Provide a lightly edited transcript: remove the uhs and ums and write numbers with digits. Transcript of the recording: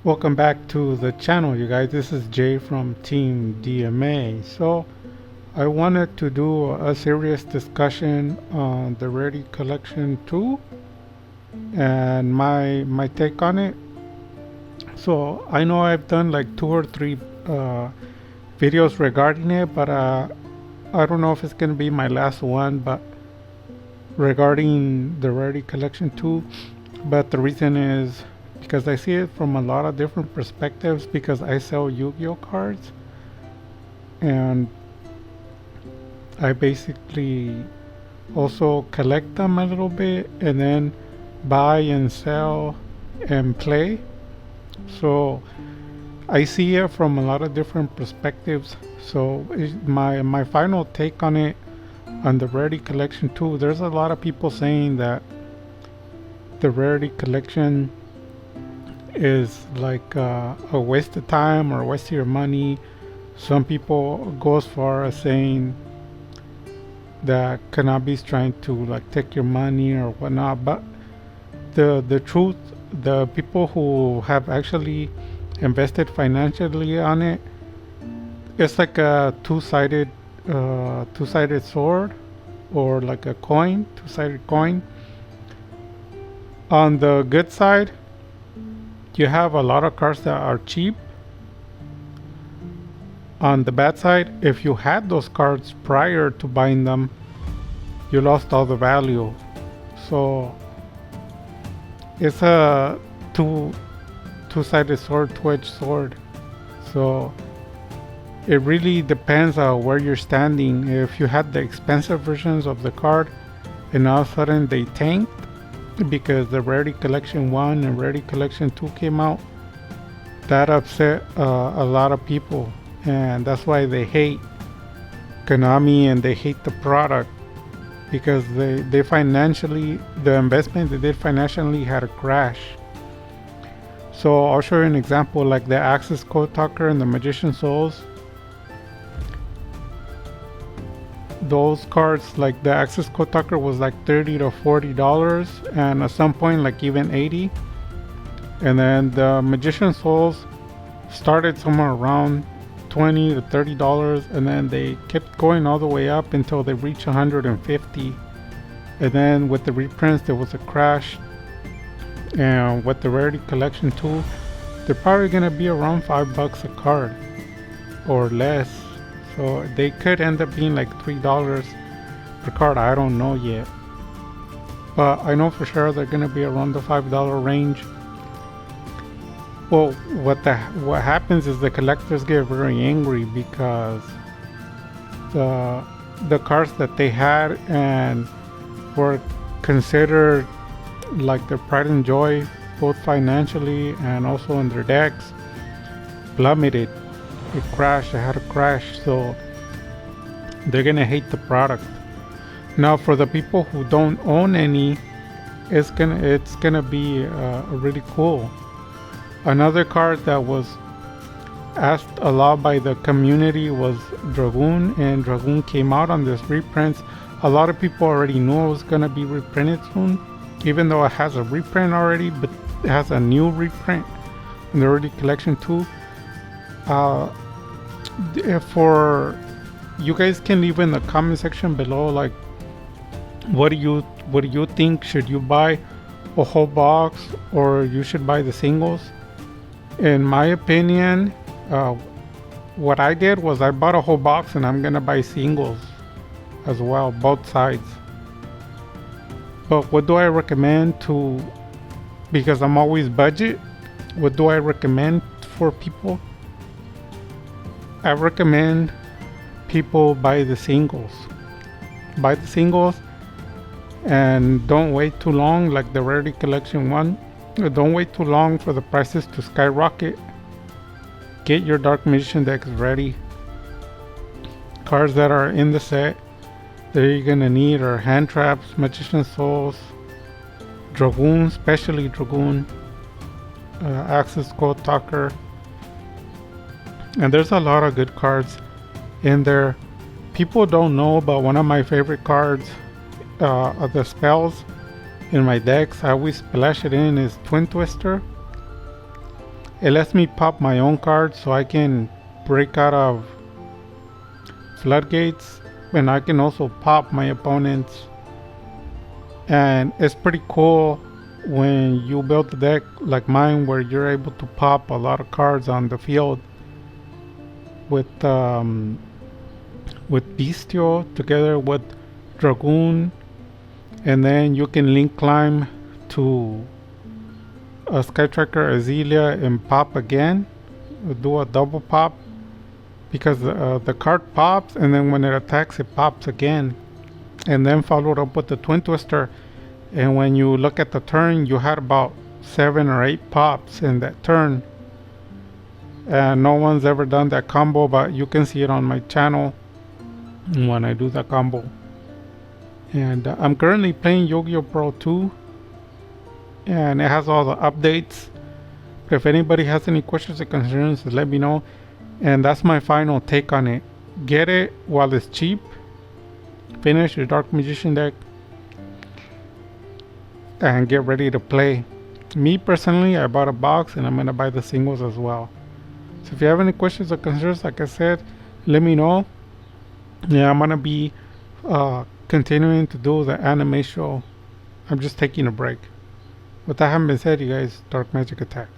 Welcome back to the channel, you guys. This is Jay from Team DMA. So I wanted to do a serious discussion on the Rarity Collection 2 and my take on it. So I know I've done like 2 or 3 videos regarding it, but I don't know if it's gonna be my last one, but regarding the Rarity Collection 2. But the reason is because I see it from a lot of different perspectives, because I sell Yu-Gi-Oh cards and I basically also collect them a little bit and then buy and sell and play. So I see it from a lot of different perspectives. So my final take on it, on the Rarity Collection 2, there's a lot of people saying that the Rarity Collection is like a waste of time or a waste of your money. Some people go as far as saying that Kanabi's trying to like take your money or whatnot. But the truth, the people who have actually invested financially on it, it's like a two-sided sword, or like a coin, two-sided coin. On the good side, you have a lot of cards that are cheap. On the bad side, if you had those cards prior to buying them, you lost all the value. So it's a two-sided sword, two-edged sword. So it really depends on where you're standing. If you had the expensive versions of the card and all of a sudden they tanked because the Rarity Collection 1 and Rarity Collection 2 came out, that upset a lot of people, and that's why they hate Konami and they hate the product, because they financially, the investment they did financially had a crash. So I'll show you an example, like the Access Code Talker and the Magician Souls. Those cards, like the Access Code Talker was like $30 to $40, and at some point like even $80. And then the Magician Souls started somewhere around $20 to $30, and then they kept going all the way up until they reached $150. And then with the reprints there was a crash. And with the Rarity Collection 2, they're probably gonna be around $5 a card or less. So they could end up being like $3 per card. I don't know yet, but I know for sure they're gonna be around the $5 range. Well, what happens is the collectors get very angry because the cards that they had and were considered like their pride and joy, both financially and also in their decks, plummeted. It crashed. It had a crash. So they're gonna hate the product. Now for the people who don't own any, it's gonna be really cool. Another card that was asked a lot by the community was Dragoon, and Dragoon came out on this reprints. A lot of people already knew it was gonna be reprinted soon, even though it has a reprint already, but it has a new reprint in the Rarity Collection 2. For you guys can leave in the comment section below, like what do you think? Should you buy a whole box or you should buy the singles? In my opinion, what I did was I bought a whole box, and I'm gonna buy singles as well, both sides. But what do I recommend because I'm always budget, what do I recommend for people? I recommend people buy the singles. Buy the singles and don't wait too long, like the Rarity Collection 1. Don't wait too long for the prices to skyrocket. Get your Dark Magician decks ready. Cards that are in the set that you're gonna need are Hand Traps, Magician Souls, Dragoon, especially Dragoon, Access Code Talker. And there's a lot of good cards in there. People don't know, but one of my favorite cards of the spells in my decks, I always splash it in, is Twin Twister. it lets me pop my own cards so I can break out of floodgates, and I can also pop my opponents. And it's pretty cool when you build a deck like mine where you're able to pop a lot of cards on the field with Bestial together with Dragoon, and then you can link climb to a Skytracker Azealia and pop again, do a double pop, because the card pops and then when it attacks it pops again, and then followed up with the Twin Twister. And when you look at the turn, you had about 7 or 8 pops in that turn, and no one's ever done that combo, but you can see it on my channel when I do that combo. And I'm currently playing Yu-Gi-Oh! Pro 2, and it has all the updates. But if anybody has any questions or concerns, let me know. And that's my final take on it. Get it while it's cheap. Finish your Dark Magician deck and get ready to play. Me personally, I bought a box and I'm gonna buy the singles as well. So if you have any questions or concerns, like I said, let me know. Yeah, I'm gonna be continuing to do the anime show. I'm just taking a break. With that having been said, you guys, Dark Magic Attack.